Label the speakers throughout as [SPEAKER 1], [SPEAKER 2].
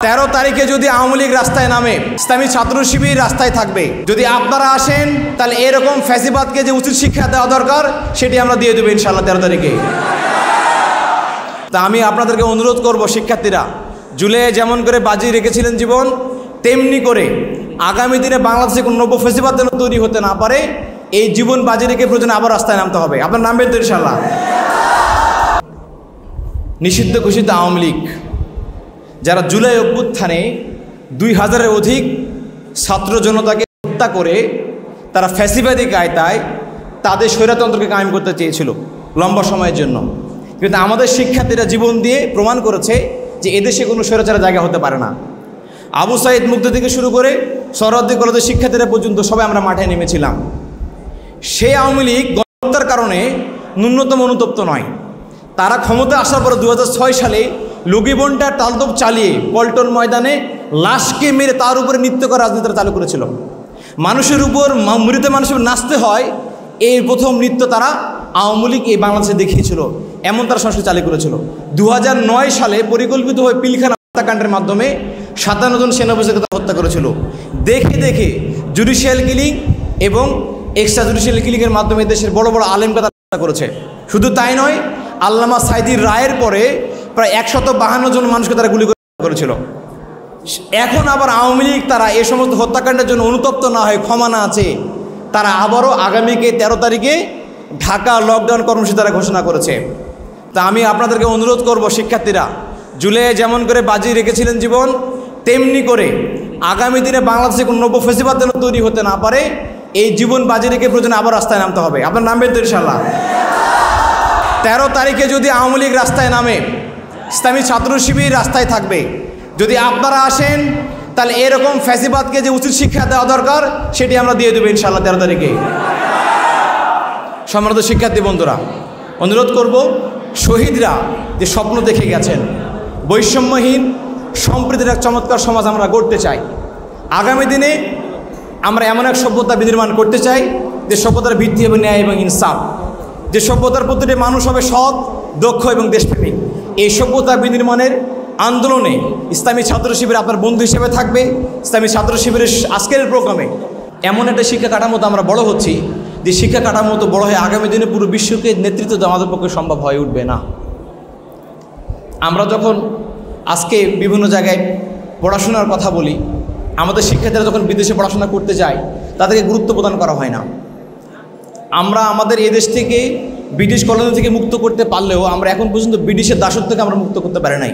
[SPEAKER 1] 13 তারিখে যদি আওয়ামী লীগ রাস্তায় নামে, ইসলামী ছাত্র শিবির রাস্তায় থাকবে। যদি আপনারা আসেন তাহলে এরকম ফ্যাসিবাদকে যে উচিত শিক্ষা দেওয়া দরকার সেটি আমরা দিয়ে দেবো ইনশাআল্লাহ 13 তারিখে। তা আমি আপনাদেরকে অনুরোধ করব, শিক্ষার্থীরা জুলাইয়ে যেমন করে বাজি রেখেছিলেন জীবন, তেমনি করে আগামী দিনে বাংলাদেশে কোনো নব্য ফ্যাসিবাদ যেন তৈরি হতে না পারে, এই জীবন বাজি রেখে প্রয়োজনে আবার রাস্তায় নামতে হবে। আপনার নামবেন তো ইনশাআল্লাহ? নিষিদ্ধ ঘোষিত আওয়ামী লীগ যারা জুলাই অভ্যুত্থানে 2000-এর অধিক ছাত্র জনতাকে হত্যা করে তারা ফ্যাসিবাদী কায়দায় তাদের স্বৈরতন্ত্রকে কায়েম করতে চেয়েছিল লম্বা সময়ের জন্য, কিন্তু আমাদের শিক্ষার্থীরা জীবন দিয়ে প্রমাণ করেছে যে এদেশে কোনো স্বৈরাচারের জায়গা হতে পারে না। আবু সাইদ মুগ্ধ থেকে শুরু করে সরহদ্দি কলেজের শিক্ষার্থীরা পর্যন্ত সবাই আমরা মাঠে নেমেছিলাম। সেই আওয়ামী লীগ গণহত্যার কারণে ন্যূনতম অনুতপ্ত নয়। তারা ক্ষমতা আসার পর 2006 সালে লগিবনটা তালদব চালিয়ে পল্টন ময়দানে লাশকে মেরে তার উপরে নৃত্য করা রাজনীতি চালু করেছিল। মানুষের উপর, মৃত মানুষের নাচতে হয়, এই প্রথম নৃত্য তারা আওয়ামী লীগ এই বাংলাদেশে দেখিয়েছিল, এমন তারা সংস্কৃতি চালু করেছিল। 2009 সালে পরিকল্পিতভাবে পিলখানা হত্যাকাণ্ডের মাধ্যমে 57 জন সেনাবাহিনীকে হত্যা করেছিল। দেখে দেখে জুডিশিয়াল কিলিং এবং এক্সট্রা জুডিশিয়াল কিলিংয়ের মাধ্যমে দেশের বড় বড় আলেমকে তারা হত্যা করেছে। শুধু তাই নয়, আল্লামা সাইদির রায়ের পরে প্রায় 152 জন মানুষকে তারা গুলি করেছিল। এখন আবার আওয়ামী লীগ তারা এ সমস্ত হত্যাকাণ্ডের জন্য অনুতপ্ত না হয়, ক্ষমা না আছে, তারা আবারও আগামীকে 13 তারিখে ঢাকা লকডাউন কর্মসূচি তারা ঘোষণা করেছে। তা আমি আপনাদেরকে অনুরোধ করব, শিক্ষার্থীরা জুলাইয়ে যেমন করে বাজি রেখেছিলেন জীবন, তেমনি করে আগামী দিনে বাংলাদেশে কোনো নব্য ফ্যাসিবাদ যেন তৈরি হতে না পারে, এই জীবন বাজি রেখে প্রয়োজনে আবার রাস্তায় নামতে হবে। আপনার নামবেন তো ইনশাআল্লাহ? 13 তারিখে যদি আওয়ামী লীগ রাস্তায় নামে, ইসলামী ছাত্র শিবির রাস্তায় থাকবে। যদি আপনারা আসেন তাহলে এরকম ফ্যাসিবাদকে যে উচিত শিক্ষা দেওয়া দরকার সেটি আমরা দিয়ে দেবো ইনশাআল্লাহ 13 তারিখে। সম্মানিত শিক্ষার্থী বন্ধুরা, অনুরোধ করব, শহীদরা যে স্বপ্ন দেখে গেছেন, বৈষম্যহীন সম্প্রীতির এক চমৎকার সমাজ আমরা গড়তে চাই। আগামী দিনে আমরা এমন এক সভ্যতা বিনির্মাণ করতে চাই যে সভ্যতার ভিত্তি হবে ন্যায় এবং ইনসাফ, যে সভ্যতার প্রতিটি মানুষ হবে সৎ, দক্ষ এবং দেশপ্রেমিক। এই সভ্যতা বিনির্মাণের আন্দোলনে ইসলামী ছাত্র শিবির আপনার বন্ধু হিসেবে থাকবে। ইসলামী ছাত্র শিবিরের আজকের প্রোগ্রামে এমন একটা শিক্ষা কাঠামোতে আমরা বড় হচ্ছি যে শিক্ষা কাঠামোতে বড় হয়ে আগামী দিনে পুরো বিশ্বকে নেতৃত্ব দেওয়া আমাদের পক্ষে সম্ভব হয়ে উঠবে না। আমরা যখন আজকে বিভিন্ন জায়গায় পড়াশোনার কথা বলি, আমাদের শিক্ষার্থীরা যখন বিদেশে পড়াশোনা করতে যায় তাদেরকে গুরুত্ব প্রদান করা হয় না। আমরা আমাদের এই দেশ থেকে ব্রিটিশ কলোনি থেকে মুক্ত করতে পারলেও আমরা এখন পর্যন্ত ব্রিটিশের দাসত্ব থেকে আমরা মুক্ত করতে পারি নাই,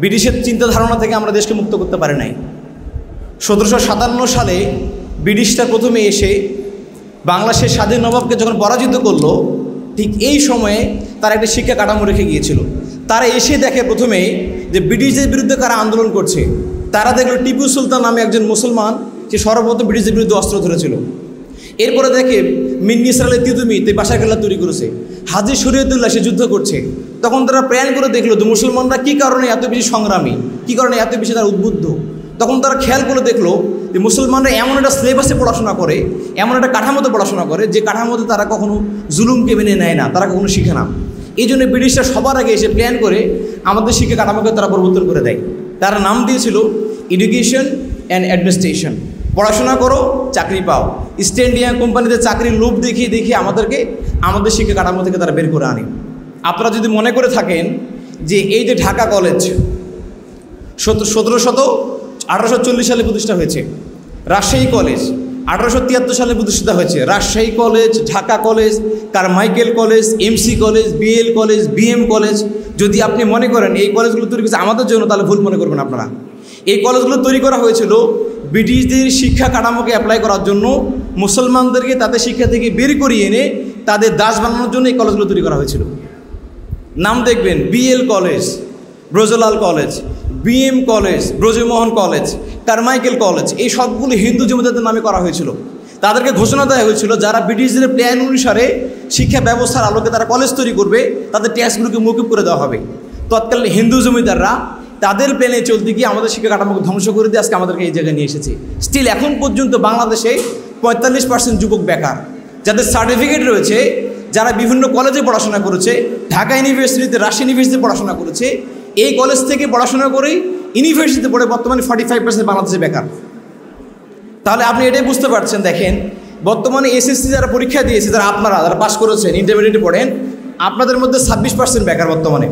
[SPEAKER 1] ব্রিটিশের চিন্তা ধারণা থেকে আমরা দেশকে মুক্ত করতে পারি নাই। 1757 সালে ব্রিটিশরা প্রথমে এসে বাংলাদেশের স্বাধীন নবাবকে যখন পরাজিত করলো, ঠিক এই সময়ে তারা একটা শিক্ষা কাঠামো রেখে গিয়েছিল। তারা এসে দেখে প্রথমে যে ব্রিটিশদের বিরুদ্ধে কারা আন্দোলন করছে। তারা দেখলো টিপু সুলতান নামে একজন মুসলমান, সে সর্বপ্রথম ব্রিটিশদের বিরুদ্ধে অস্ত্র ধরেছিল। এরপরে দেখে মিন্নি ইসরায়েলের তিতুমি তে বাসার কেল্লা তৈরি করেছে, হাজি শরীয়তুল্লাহ সে যুদ্ধ করছে। তখন তারা প্ল্যান করে দেখলো যে মুসলমানরা কী কারণে এত বেশি সংগ্রামী, কী কারণে এত বেশি তারা উদ্বুদ্ধ। তখন তারা খেয়াল করে দেখলো যে মুসলমানরা এমন একটা সিলেবাসে পড়াশোনা করে, এমন একটা কাঠামোতে পড়াশোনা করে যে কাঠামোতে তারা কখনো জুলুমকে মেনে নেয় না, তারা কখনো শিখে না। এই জন্য ব্রিটিশরা সবার আগে এসে প্ল্যান করে আমাদের শিক্ষা কাঠামোকে তারা পরিবর্তন করে দেয়। তারা নাম দিয়েছিল এডুকেশন অ্যান্ড অ্যাডমিনিস্ট্রেশন। পড়াশোনা করো, চাকরি পাও। ইস্ট ইন্ডিয়া কোম্পানিতে চাকরির লোভ দেখিয়ে দেখিয়ে আমাদেরকে আমাদের শিক্ষা কাঠামো থেকে তারা বের করে আনে। আপনারা যদি মনে করে থাকেন যে এই যে ঢাকা কলেজ 1840 সালে প্রতিষ্ঠা হয়েছে, রাজশাহী কলেজ 1873 সালে প্রতিষ্ঠিত হয়েছে, Rajshahi college, Dhaka college, Carmichael college, MC college, BL college, BM college, যদি আপনি মনে করেন এই কলেজগুলো তৈরি করেছে আমাদের জন্য, তাহলে ভুল মনে করবেন আপনারা। এই কলেজগুলো তৈরি করা হয়েছিল ব্রিটিশদের শিক্ষা কাঠামোকে অ্যাপ্লাই করার জন্য, মুসলমানদেরকে তাদের শিক্ষা থেকে বের করিয়ে এনে তাদের দাস বানানোর জন্য এই কলেজগুলো তৈরি করা হয়েছিল। নাম দেখবেন BL college, Brajalal college, BM college, Brajamohan college, Carmichael college, এই সবগুলো হিন্দু জমিদারদের নামে করা হয়েছিল। তাদেরকে ঘোষণা দেওয়া হয়েছিল যারা ব্রিটিশদের প্ল্যান অনুসারে শিক্ষা ব্যবস্থার আলোকে তারা কলেজ তৈরি করবে তাদের ট্যাক্সগুলোকে মৌকুব করে দেওয়া হবে। তৎকালীন হিন্দু জমিদাররা তাদের প্ল্যানে চলতে গিয়ে আমাদের শিক্ষা কাঠামোকে ধ্বংস করে দিয়ে আজকে আমাদেরকে এই জায়গায় নিয়ে এসেছে। স্টিল এখন পর্যন্ত বাংলাদেশে 45% যুবক বেকার, যাদের সার্টিফিকেট রয়েছে, যারা বিভিন্ন কলেজে পড়াশোনা করেছে, ঢাকা ইউনিভার্সিটিতে, রাজশাহী ইউনিভার্সিটিতে পড়াশোনা করেছে, এই কলেজ থেকে পড়াশোনা করেই ইউনিভার্সিটিতে পড়ে বর্তমানে 45% বাংলাদেশে বেকার। তাহলে আপনি এটাই বুঝতে পারছেন, দেখেন বর্তমানে এসএসসি যারা পরীক্ষা দিয়েছে, যারা যারা পাস করেছেন, ইন্টারমিডিয়েটে পড়েন, আপনাদের মধ্যে 26% বেকার বর্তমানে।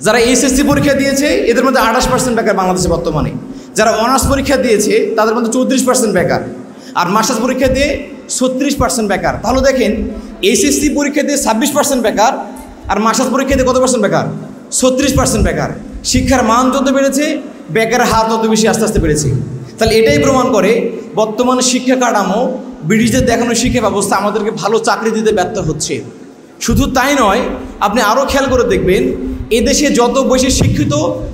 [SPEAKER 1] যারা এসএসসি পরীক্ষা দিয়েছে এদের মধ্যে 28% বেকার বাংলাদেশে বর্তমানে। যারা অনার্স পরীক্ষা দিয়েছে তাদের মধ্যে 34% বেকার, আর মাস্টার্স পরীক্ষা দিয়ে 36% বেকার। তাহলে দেখেন এসএসসি পরীক্ষা দিয়ে 26% বেকার, আর মাস্টার্স পরীক্ষা দিয়ে কত পার্সেন্ট বেকার? 36% বেকার। শিক্ষার মান যত বেড়েছে বেকারের হার তত বেশি আস্তে আস্তে বেড়েছে। তাহলে এটাই প্রমাণ করে বর্তমান শিক্ষা কাঠামো, ব্রিটিশদের দেখানো শিক্ষা ব্যবস্থা আমাদেরকে ভালো চাকরি দিতে ব্যর্থ হচ্ছে। শুধু তাই নয়, আপনি আরও খেয়াল করে দেখবেন এদেশে যত বেশি শিক্ষিত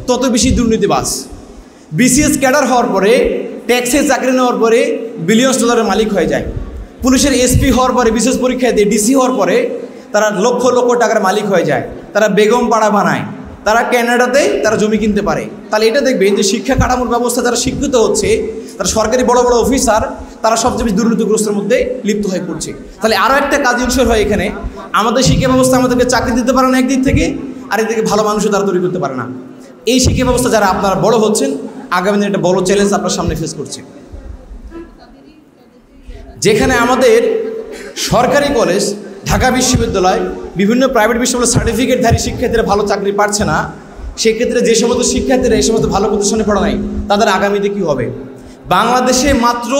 [SPEAKER 1] তত বেশি দুর্নীতিবাজ। বিসিএস ক্যাডার হওয়ার পরে, ট্যাক্সে চাকরি নেওয়ার পরে বিলিয়ন ডলারের মালিক হয়ে যায়। পুলিশের এসপি হওয়ার পরে, বিশেষ পরীক্ষা দিয়ে ডিসি হওয়ার পরে তারা লক্ষ লক্ষ টাকার মালিক হয়ে যায়। তারা বেগম পাড়া বানায়, তারা ক্যানাডাতে তারা জমি কিনতে পারে। তাহলে এটা দেখবেন যে শিক্ষা কাঠামোর ব্যবস্থা যারা শিক্ষিত হচ্ছে, তারা সরকারি বড় বড় অফিসার, তারা সবচেয়ে বেশি দুর্নীতিগ্রস্তের মধ্যে লিপ্ত হয়ে পড়ছে। তাহলে আরও একটা কাজ ইনশোর হয় এখানে, আমাদের শিক্ষা ব্যবস্থা আমাদেরকে চাকরি দিতে পারে না একদিক থেকে, আর একদিকে ভালো মানুষও তারা তৈরি করতে পারে না। এই শিক্ষা ব্যবস্থা যারা আপনারা বড় হচ্ছেন, আগামী দিনে একটা বড় চ্যালেঞ্জ আপনার সামনে ফেস করছে। যেখানে আমাদের সরকারি কলেজ, ঢাকা বিশ্ববিদ্যালয়, বিভিন্ন প্রাইভেট বিশ্ববিদ্যালয় সার্টিফিকেটধারী শিক্ষার্থীরা ভালো চাকরি পাচ্ছে না, সেক্ষেত্রে যে সমস্ত শিক্ষার্থীরা এই সমস্ত ভালো প্রতিষ্ঠানে পড়া নাই, তাদের আগামীতে কী হবে? বাংলাদেশে মাত্র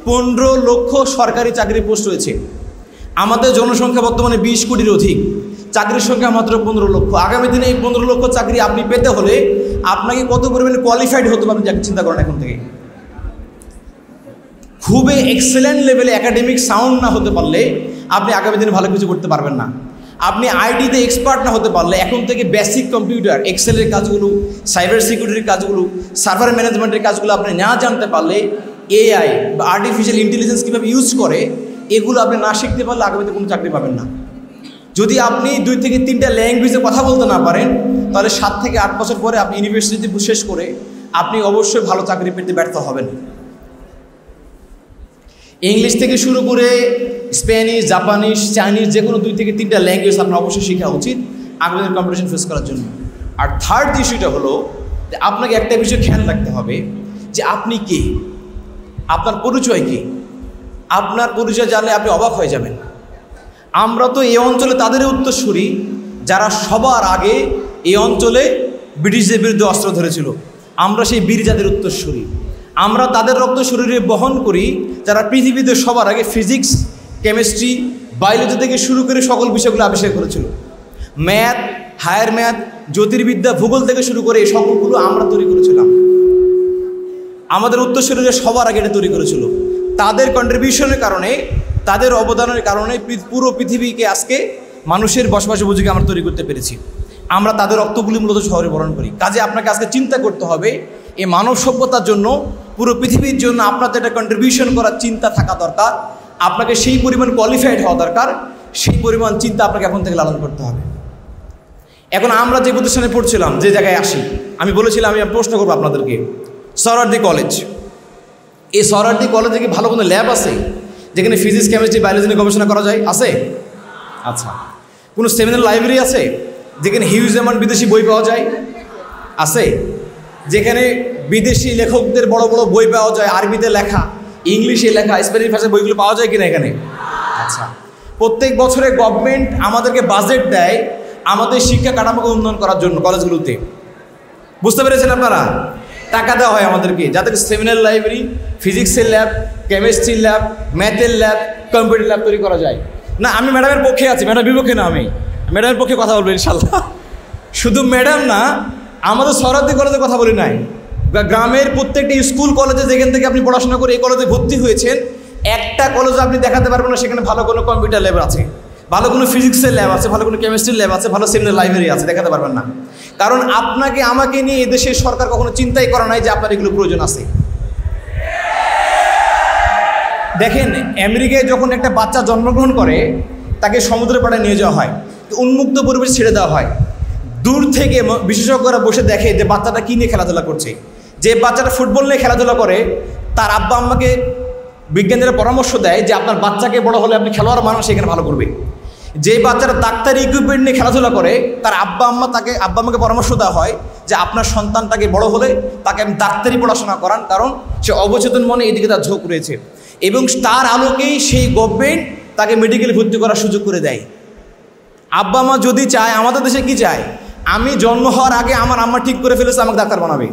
[SPEAKER 1] 15 লক্ষ সরকারি চাকরি পোস্ট রয়েছে। আমাদের জনসংখ্যা বর্তমানে 20 কোটির অধিক, চাকরির সংখ্যা মাত্র 15 লক্ষ। আগামী দিনে এই 15 লক্ষ চাকরি আপনি পেতে হলে আপনাকে কত পরিমাণে কোয়ালিফাইড হতে পারবেন চিন্তা করেন এখন থেকে। খুবই এক্সেলেন্ট লেভেলে একাডেমিক সাউন্ড না হতে পারলে আপনি আগামী দিনে ভালো কিছু করতে পারবেন না। আপনি আইটিতে এক্সপার্ট না হতে পারলে এখন থেকে বেসিক কম্পিউটার, এক্সেলের কাজগুলো, সাইবার সিকিউরিটির কাজগুলো, সার্ভার ম্যানেজমেন্টের কাজগুলো আপনি না জানতে পারলে, এআই বা আর্টিফিশিয়াল ইন্টেলিজেন্স কীভাবে ইউজ করে এগুলো আপনি না শিখতে পারলে আগামীতে কোনো চাকরি পাবেন না। যদি আপনি 2 থেকে 3টা ল্যাঙ্গুয়েজে কথা বলতে না পারেন, তাহলে 7 থেকে 8 বছর পরে আপনি ইউনিভার্সিটি শেষ করে আপনি অবশ্যই ভালো চাকরি পেতে ব্যর্থ হবেন। ইংলিশ থেকে শুরু করে স্প্যানিশ, জাপানিজ, চাইনিজ, যে কোনো 2 থেকে 3টা ল্যাঙ্গুয়েজ আপনার অবশ্যই শেখা উচিত আগামী দিনের কম্পিটিশন ফেস করার জন্য। আর থার্ড ইস্যুটা হলো যে আপনাকে একটা বিষয় খেয়াল রাখতে হবে যে আপনি কে, আপনার পরিচয় কী। আপনার পরিচয় জানলে আপনি অবাক হয়ে যাবেন। আমরা তো এই অঞ্চলে তাদের উত্তরসূরি যারা সবার আগে এই অঞ্চলে ব্রিটিশদের বিরুদ্ধে অস্ত্র ধরেছিল। আমরা সেই বীর জাতির উত্তরসূরি। আমরা তাদের রক্ত শরীরে বহন করি যারা পৃথিবীতে সবার আগে ফিজিক্স, কেমিস্ট্রি, বায়োলজি থেকে শুরু করে সকল বিষয়গুলো আবিষ্কার করেছিল। ম্যাথ, হায়ার ম্যাথ, জ্যোতির্বিদ্যা, ভূগোল থেকে শুরু করে এই সকলগুলো আমরা তৈরি করেছিলাম। আমাদের উত্তরসূরিরা সবার আগে এটা তৈরি করেছিল। তাদের কন্ট্রিবিউশনের কারণে, তাদের অবদানের কারণে পুরো পৃথিবীকে আজকে মানুষের বসবাস উপযোগী আমরা তৈরি করতে পেরেছি। আমরা তাদের রক্তগুলি মূলত শহরে বরণ করি। কাজে আপনাকে আজকে চিন্তা করতে হবে এই মানব সভ্যতার জন্য, পুরো পৃথিবীর জন্য আপনাদের একটা কন্ট্রিবিউশন করার চিন্তা থাকা দরকার। আপনাকে সেই পরিমাণ কোয়ালিফাইড হওয়া দরকার, সেই পরিমাণ চিন্তা আপনাকে এখন থেকে লালন করতে হবে। এখন আমরা যে প্রতিষ্ঠানে পড়ছিলাম, যে জায়গায় আসি, আমি বলেছিলাম আমি প্রশ্ন করবো আপনাদেরকে, সোহরাওয়ার্দী কলেজ, এই সোহরাওয়ার্দী কলেজে কি ভালো কোনো ল্যাব আছে যেখানে ফিজিক্স, কেমিস্ট্রি, বায়োলজি নিয়ে গবেষণা করা যায়? আছে? আচ্ছা। কোনো সেমিনার লাইব্রেরি আছে যেখানে হিউজ অ্যামাউন্ট বিদেশি বই পাওয়া যায়? আছে। যেখানে বিদেশি লেখকদের বড় বড় বই পাওয়া যায়, আরবিতে লেখা, ইংলিশে লেখা, স্প্যানিশ ভাষায় বইগুলো পাওয়া যায় কিনা এখানে? আচ্ছা। প্রত্যেক বছরে গভর্নমেন্ট আমাদেরকে বাজেট দেয় আমাদের শিক্ষা কাঠামোকে উন্নয়ন করার জন্য কলেজগুলোতে। বুঝতে পেরেছেন আপনারা? টাকা দেওয়া হয় আমাদেরকে যাতে সেমিনার লাইব্রেরি, ফিজিক্সের ল্যাব, কেমিস্ট্রির ল্যাব, ম্যাথের ল্যাব, কম্পিউটার ল্যাব তৈরি করা যায়। না, আমি ম্যাডামের পক্ষে আছি, ম্যাডাম বিপক্ষে না, আমি ম্যাডামের পক্ষে কথা বলবো ইনশাল্লাহ। শুধু ম্যাডাম না, আমাদের সোহরাওয়ার্দী কলেজে কথা বলি নাই, গ্রামের প্রত্যেকটি স্কুল কলেজে যেখান থেকে আপনি পড়াশোনা করে এই কলেজে ভর্তি হয়েছেন, একটা কলেজে আপনি দেখাতে পারবেন না সেখানে ভালো কোনো কম্পিউটার ল্যাব আছে, ভালো কোনো ফিজিক্সের ল্যাব আছে, ভালো কোনো কেমিস্ট্রির ল্যাব আছে, ভালো সেমিনার লাইব্রেরি আছে, দেখাতে পারবেন না। কারণ আপনাকে আমাকে নিয়ে এদেশের সরকার কখনো চিন্তাই করা নাই যে আপনার এগুলো প্রয়োজন আছে। দেখেন, আমেরিকায় যখন একটা বাচ্চা জন্মগ্রহণ করে তাকে সমুদ্রের পাড়ে নিয়ে যাওয়া হয়, উন্মুক্ত পরিবেশ ছেড়ে দেওয়া হয়। দূর থেকে বিশেষজ্ঞরা বসে দেখে যে বাচ্চাটা কী নিয়ে খেলাধুলা করছে। যে বাচ্চাটা ফুটবল নিয়ে খেলাধুলা করে তার আব্বা আম্মাকে বিজ্ঞানীরা পরামর্শ দেয় যে আপনার বাচ্চাকে বড় হলে আপনি খেলোয়াড় মানুষ সেখানে ভালো করবে। যে বাচ্চারা ডাক্তারি ইকুইপমেন্ট নিয়ে খেলাধুলা করে তার আব্বা আম্মাকে পরামর্শ দেওয়া হয় যে আপনার সন্তানটাকে বড় হলে তাকে আমি ডাক্তারি পড়াশোনা করান, কারণ সে অবচেতন মনে এদিকে তার ঝোঁক রয়েছে, এবং তার আলোকেই সেই গভর্নমেন্ট তাকে মেডিকেলে ভর্তি করার সুযোগ করে দেয়। আব্বা মা যদি চায়, আমাদের দেশে কি চায়, আমি জন্ম হওয়ার আগে আমার আম্মা ঠিক করে ফেলেছে আমাকে ডাক্তার বানাবে।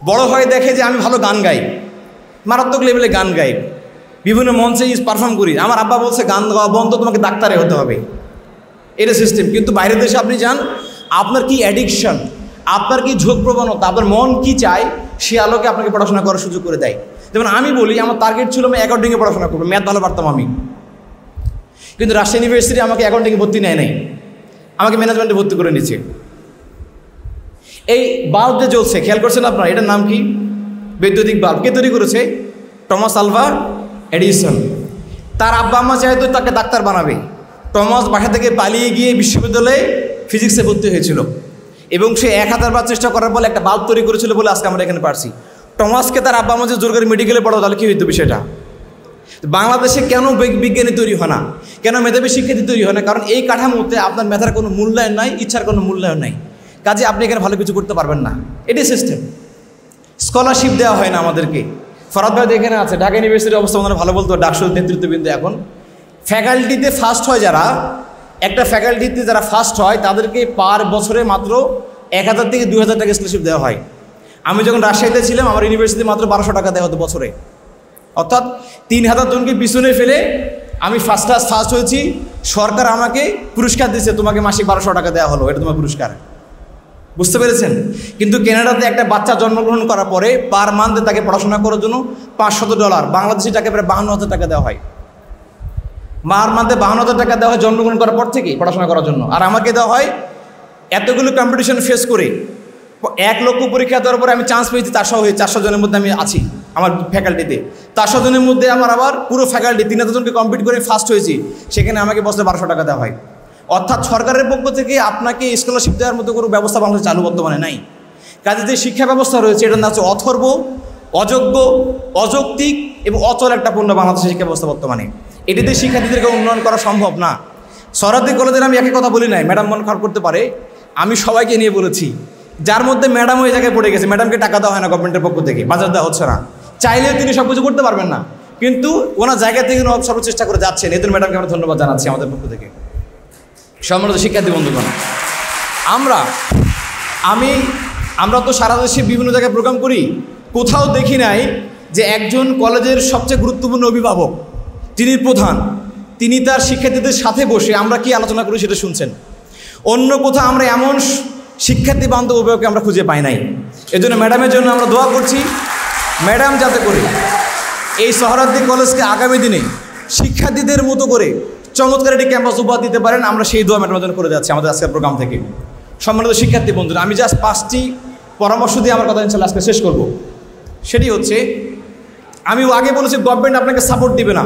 [SPEAKER 1] বড় হয়ে দেখে যে আমি ভালো গান গাই, মারাত্মক লেভেলে গান গাই, বিভিন্ন মঞ্চে পারফর্ম করি, আমার আব্বা বলছে গান গাওয়া বন্ধ, তোমাকে ডাক্তারে হতে হবে, এটা সিস্টেম। কিন্তু বাইরের দেশে আপনি যান, আপনার কি অ্যাডিকশন, আপনার কি ঝোঁক প্রবণতা, আপনার মন কি চায়, সে আলোকে আপনাকে পড়াশোনা করার সুযোগ করে দেয়। যেমন আমি বলি, আমার টার্গেট ছিল আমি অ্যাকাউন্টিংয়ে পড়াশোনা করবো, ম্যাথ ভালো পারতাম আমি, কিন্তু রাজশাহী ইউনিভার্সিটি আমাকে অ্যাকাউন্টিংয়ে ভর্তি নেয় নাই, আমাকে ম্যানেজমেন্টে ভর্তি করে নিয়েছে। এই বাল্ব যে জ্বলছে, খেয়াল করছেন আপনারা, এটার নাম কি? বৈদ্যুতিক বাল্ব। কে তৈরি করেছে? Thomas Alva Edison. তার আব্বা আম্মা চাইতো তাকে ডাক্তার বানাবে। টমাস বাসা থেকে পালিয়ে গিয়ে বিশ্ববিদ্যালয়ে ফিজিক্সে ভর্তি হয়েছিল, এবং সে 1000 বার চেষ্টা করার পরে একটা বাল্ব তৈরি করেছিল বলে আজকে আমরা এখানে পারছি। টমাসকে তার আব্বা আম্মা যে জোর করে মেডিকেলে পড়াতো, তাহলে কী হইতো বিষয়টা? বাংলাদেশে কেন বিজ্ঞানী তৈরি হয় না, কেন মেধাবী শিক্ষার্থী তৈরি হয় না? কারণ এই কাঠামোতে আপনার মেধার কোনো মূল্যায়ন নাই, ইচ্ছার কোনো মূল্যায়ন নাই, কাজে আপনি এখানে ভালো কিছু করতে পারবেন না। এটাই সিস্টেম। স্কলারশিপ দেওয়া হয় না আমাদেরকে। ফরাদ ভাই এখানে আছে, ঢাকা ইউনিভার্সিটির অবস্থা ওনারা ভালো বলতো, ডাকসুর নেতৃত্ববৃন্দ। এখন ফ্যাকাল্টিতে ফার্স্ট হয় যারা, একটা ফ্যাকাল্টিতে যারা ফার্স্ট হয় তাদেরকে পার বছরে মাত্র 1000 থেকে 2000 টাকা স্কলারশিপ দেওয়া হয়। আমি যখন রাজশাহীতে ছিলাম, আমার ইউনিভার্সিটি মাত্র 1200 টাকা দেওয়া হতো বছরে, অর্থাৎ 3000 জনকে পিছনে ফেলে আমি ফার্স্ট হয়েছি। সরকার আমাকে পুরস্কার দিচ্ছে, তোমাকে মাসিক 1200 টাকা দেওয়া হলো, এটা তোমার পুরস্কার। বুঝতে পেরেছেন? কিন্তু কানাডাতে একটা বাচ্চা জন্মগ্রহণ করার পরে পার মান্থে তাকে পড়াশোনা করার জন্য $500, বাংলাদেশি টাকা প্রায় 52,000 টাকা দেওয়া হয়। পার মান্থে 52,000 টাকা দেওয়া হয় জন্মগ্রহণ করার পর থেকে পড়াশোনা করার জন্য। আর আমাকে দেওয়া হয় এতগুলো কম্পিটিশন ফেস করে 1 লক্ষ পরীক্ষা দেওয়ার পরে আমি চান্স পেয়েছি 400 জনের মধ্যে আমি আছি আমার ফ্যাকাল্টিতে। 400 জনের মধ্যে আমার আবার পুরো ফ্যাকাল্টি 3000 জনকে কম্পিট করে ফার্স্ট হয়েছি, সেখানে আমাকে বছরে 1200 টাকা দেওয়া হয়। অর্থাৎ সরকারের পক্ষ থেকে আপনাকে স্কলারশিপ দেওয়ার মতো কোনো ব্যবস্থা বাংলাদেশে চালু বর্তমানে নাই। কাজে যে শিক্ষা ব্যবস্থা রয়েছে এটার নাম হচ্ছে অথর্ব, অযোগ্য, অযৌক্তিক এবং অচল একটা পূর্ণ বাংলাদেশের শিক্ষা ব্যবস্থা বর্তমানে। এটিতে শিক্ষার্থীদেরকে উন্নয়ন করা সম্ভব না। সরকারি কলেজের আমি একই কথা বলি নাই, ম্যাডাম মন খারাপ করতে পারে, আমি সবাইকে নিয়ে বলেছি। যার মধ্যে ম্যাডাম ওই জায়গায় পড়ে গেছে, ম্যাডামকে টাকা দেওয়া হয় না গভর্নমেন্টের পক্ষ থেকে, বাজার দেওয়া হচ্ছে না, চাইলেও তিনি সব কিছু করতে পারবেন না, কিন্তু ওনার জায়গা থেকে সর্ব চেষ্টা করে যাচ্ছেন। এদের ম্যাডামকে আমরা ধন্যবাদ জানাচ্ছি আমাদের পক্ষ থেকে। সম্মানিত শিক্ষার্থী বন্ধুগণ, আমরা তো সারা দেশে বিভিন্ন জায়গায় প্রোগ্রাম করি, কোথাও দেখি নাই যে একজন কলেজের সবচেয়ে গুরুত্বপূর্ণ অভিভাবক, তিনি প্রধান, তিনি তার শিক্ষার্থীদের সাথে বসে আমরা কি আলোচনা করি সেটা শুনছেন। অন্য কোথাও আমরা এমন শিক্ষার্থী বান্ধব অভিভাবককে আমরা খুঁজে পাই নাই। এজন্য ম্যাডামের জন্য আমরা দোয়া করছি, ম্যাডাম যাতে করে এই সোহরাওয়ার্দী কলেজকে আগামী দিনে শিক্ষার্থীদের মতো করে চমৎকার একটি ক্যাম্পাস উপহার দিতে পারেন, আমরা সেই দোয়া ম্যাডামের জন্য করে যাচ্ছি আমাদের আজকের প্রোগ্রাম থেকে। সম্মানিত শিক্ষার্থী বন্ধুরা, আমি জাস্ট 5টি পরামর্শ দিয়ে আমার কথা ইনশাআল্লাহ আজকে শেষ করব। সেটি হচ্ছে, আমি আগে বলেছি গভর্নমেন্ট আপনাকে সাপোর্ট দিবে না,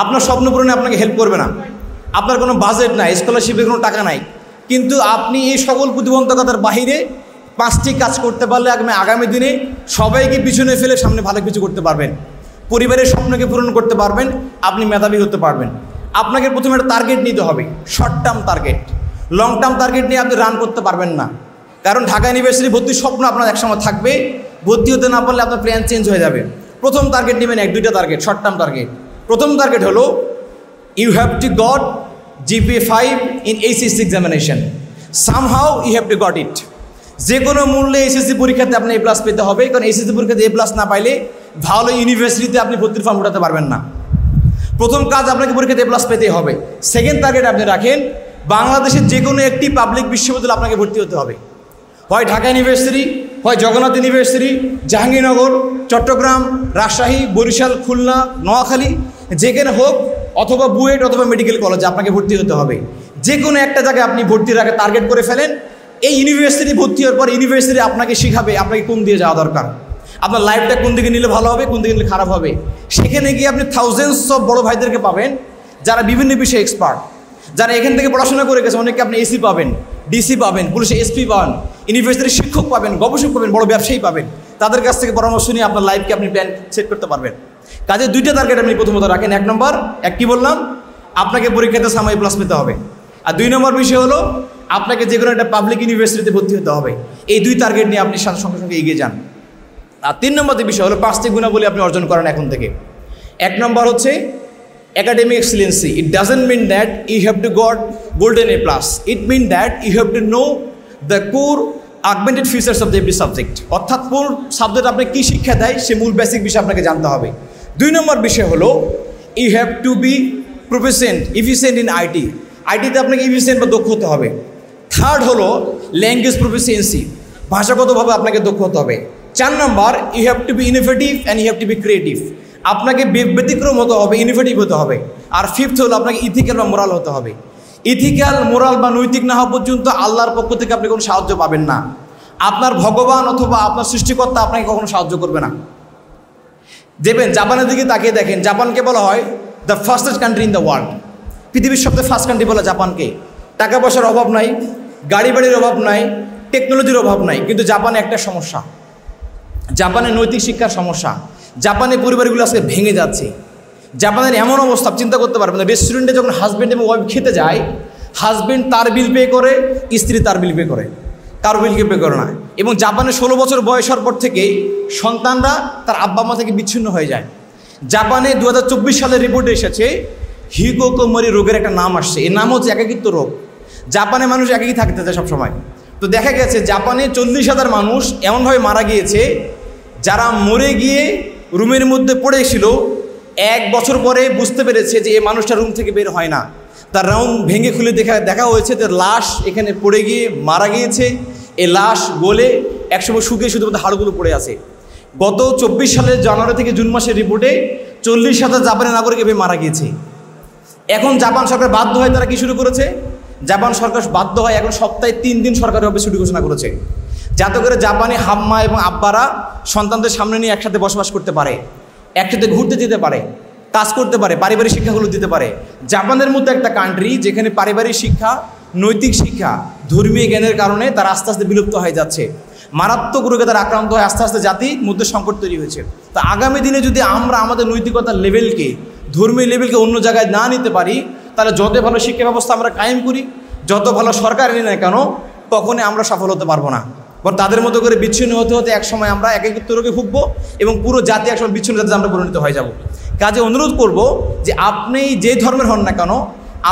[SPEAKER 1] আপনার স্বপ্ন পূরণে আপনাকে হেল্প করবে না, আপনার কোনো বাজেট নাই, স্কলারশিপের কোনো টাকা নাই, কিন্তু আপনি এই সকল প্রতিবন্ধকতার বাহিরে 5টি কাজ করতে পারলে আগামী দিনে সবাইকে পিছনে ফেলে সামনে ভালো কিছু করতে পারবেন, পরিবারের স্বপ্নকে পূরণ করতে পারবেন, আপনি মেধাবী হতে পারবেন। আপনাকে প্রথমে একটা টার্গেট নিতে হবে, short term target. Long term target নিয়ে আপনি রান করতে পারবেন না, কারণ ঢাকা ইউনিভার্সিটি ভর্তির স্বপ্ন আপনার একসময় থাকবে, ভর্তি হতে না পারলে আপনার প্ল্যান চেঞ্জ হয়ে যাবে। প্রথম টার্গেট নেবেন 1-2টা টার্গেট, শর্ট টার্ম টার্গেট। প্রথম টার্গেট হলো you have to got GPA 5 in HSC examination, somehow you have to got it. যে কোনো মূল্যে HSC পরীক্ষাতে আপনি A+ পেতে হবে, কারণ HSC পরীক্ষাতে A+ না পাইলে ভালো ইউনিভার্সিটিতে আপনি ভর্তির ফর্ম উঠাতে পারবেন না। প্রথম কাজ, আপনাকে পরীক্ষাতে A+ পেতেই হবে। সেকেন্ড টার্গেট আপনি রাখেন, বাংলাদেশের যে কোনো একটি পাবলিক বিশ্ববিদ্যালয়ে আপনাকে ভর্তি হতে হবে, হয় ঢাকা ইউনিভার্সিটি, হয় জগন্নাথ ইউনিভার্সিটি, জাহাঙ্গীরনগর, চট্টগ্রাম, রাজশাহী, বরিশাল, খুলনা, নোয়াখালী, যেখানে হোক, অথবা বুয়েট অথবা মেডিকেল কলেজে আপনাকে ভর্তি হতে হবে। যে কোনো একটা জায়গায় আপনি ভর্তির আগে টার্গেট করে ফেলেন। এই ইউনিভার্সিটি ভর্তি হওয়ার পর ইউনিভার্সিটি আপনাকে শিখাবে আপনাকে কোন দিয়ে যাওয়া দরকার, আপনার লাইফটা কোন দিকে নিলে ভালো হবে, কোন দিকে নিলে খারাপ হবে। সেখানে গিয়ে আপনি থাউজেন্ডস অফ বড় ভাইদেরকে পাবেন যারা বিভিন্ন বিষয়ে এক্সপার্ট, যারা এখান থেকে পড়াশোনা করে গেছে। অনেকে আপনি AC পাবেন, DC পাবেন, পুলিশে SP পাবেন, ইউনিভার্সিটির শিক্ষক পাবেন, গবেষক পাবেন, বড় ব্যবসায়ী পাবেন। তাদের কাছ থেকে পরামর্শ নিয়ে আপনার লাইফকে আপনি প্ল্যান সেট করতে পারবেন। কাজে 2টা টার্গেট আপনি প্রথমত রাখেন। 1 নম্বর, কি বললাম, আপনাকে পরীক্ষাতে সাময়িক A+ পেতে হবে। আর 2 নম্বর বিষয় হলো আপনাকে যে কোনো একটা পাবলিক ইউনিভার্সিটিতে ভর্তি হতে হবে। এই 2 টার্গেট নিয়ে আপনি সঙ্গে সঙ্গে এগিয়ে যান। আর 3 নম্বর বিষয় হলো 5টি গুণাবলী আপনি অর্জন করেন এখন থেকে। 1 নম্বর হচ্ছে academic excellency. It doesn't mean that you have to got golden A+. It means that you have to know the core augmented features of every subject. অর্থাৎ কোন সাবজেক্ট আপনাকে কী শিক্ষা দেয় সে মূল বেসিক বিষয় আপনাকে জানতে হবে। 2 নম্বর বিষয় হলো you have to be efficient in IT. আইটিতে আপনাকে এফিসিয়েন্ট বা দক্ষ হতে হবে। 3rd হলো ল্যাঙ্গুয়েজ প্রফিসিয়েন্সি, ভাষাগতভাবে আপনাকে দক্ষ হতে হবে। 4 নম্বর you have to be innovative and you have to be creative. আপনাকে ব্যতিক্রম হতে হবে, ইনোভেটিভ হতে হবে। আর 5th হলো আপনাকে ইথিক্যাল বা মোরাল হতে হবে। ইথিক্যাল, মোরাল বা নৈতিক না হওয়া পর্যন্ত আল্লাহর পক্ষ থেকে আপনি কোনো সাহায্য পাবেন না। আপনার ভগবান অথবা আপনার সৃষ্টিকর্তা আপনাকে কখনো সাহায্য করবে না। দেখবেন জাপানের দিকে তাকিয়ে দেখেন, জাপানকে বলা হয় the fastest country in the world. পৃথিবীর সবচেয়ে ফার্স্ট কান্ট্রি বলা জাপানকে। টাকা পয়সার অভাব নাই, গাড়ি বাড়ির অভাব নাই, টেকনোলজির অভাব নাই, কিন্তু জাপানে একটা সমস্যা, জাপানের নৈতিক শিক্ষার সমস্যা। জাপানের পরিবারগুলো আজকে ভেঙে যাচ্ছে। জাপানের এমন অবস্থা চিন্তা করতে পারবেন না, রেস্টুরেন্টে যখন হাজব্যান্ড এবং ওয়াইফ খেতে যায়, হাজব্যান্ড তার বিল পে করে, স্ত্রী তার বিল পে করে, কারো বিলকে পে করে না। এবং জাপানে 16 বছর বয়স হওয়ার পর থেকেই সন্তানরা তার আব্বা মা থেকে বিচ্ছিন্ন হয়ে যায়। জাপানে 2024 সালের রিপোর্টে এসেছে হিকোকোমরি রোগের একটা নাম আসছে। এর নাম হচ্ছে একাকিত্ব রোগ। জাপানে মানুষ একাকী থাকতে চায় সবসময়। তো দেখা গেছে জাপানে 40,000 মানুষ এমনভাবে মারা গিয়েছে, যারা মরে গিয়ে রুমের মধ্যে পড়েছিল, 1 বছর পরে বুঝতে পেরেছে যে এই মানুষটা রুম থেকে বের হয় না। তার রুম ভেঙে খুলে দেখা হয়েছে তার লাশ এখানে পড়ে গিয়ে মারা গিয়েছে। এই লাশ গলে একসময় শুকিয়ে শুধুমাত্র হাড়গুলো পড়ে আছে। গত 24 সালের জানুয়ারি থেকে জুন মাসের রিপোর্টে 40,000 জাপানের নাগরিক এভাবে মারা গিয়েছে। এখন জাপান সরকার বাধ্য হয়, তারা কি শুরু করেছে? জাপান সরকার বাধ্য হয় এখন সপ্তাহে 3 দিন সরকারিভাবে ছুটি ঘোষণা করেছে, যাতে করে জাপানি হাম্মা এবং আব্বারা সন্তানদের সামনে নিয়ে একসাথে বসবাস করতে পারে, একসাথে ঘুরতে যেতে পারে, কাজ করতে পারে, পারিবারিক শিক্ষাগুলো দিতে পারে। জাপানের মধ্যে একটা কান্ট্রি যেখানে পারিবারিক শিক্ষা, নৈতিক শিক্ষা, ধর্মীয় জ্ঞানের কারণে তারা আস্তে আস্তে বিলুপ্ত হয়ে যাচ্ছে। মারাত্মক রোগে তারা আক্রান্ত হয়, আস্তে আস্তে জাতির মধ্যে সংকট তৈরি হয়েছে। তা আগামী দিনে যদি আমরা আমাদের নৈতিকতার লেভেলকে, ধর্মীয় লেভেলকে অন্য জায়গায় না নিতে পারি, তাহলে যত ভালো শিক্ষা ব্যবস্থা আমরা কায়েম করি, যত ভালো সরকার এনে নেয় কেন, কখনই আমরা সফল হতে পারবো না। বরং তাদের মতো করে বিচ্ছিন্ন হতে হতে একসময় আমরা একাকিত্ব রোগে ভুগবো এবং পুরো জাতি একসময় বিচ্ছিন্ন জাতিতে আমরা পরিণত হয়ে যাব। কাজে অনুরোধ করব যে আপনি যে ধর্মের হন না কেন,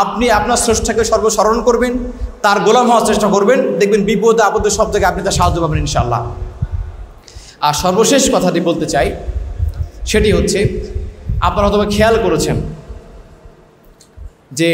[SPEAKER 1] আপনি আপনার স্রষ্টাকে সর্বস্মরণ করবেন, তার গোলাম হওয়ার চেষ্টা করবেন, দেখবেন বিপদ আপদে সব জায়গায় আপনি তার সাহায্য পাবেন ইনশাআল্লাহ। আর সর্বশেষ কথাটি বলতে চাই, সেটি হচ্ছে আপনারা হয়তো খেয়াল করেছেন যে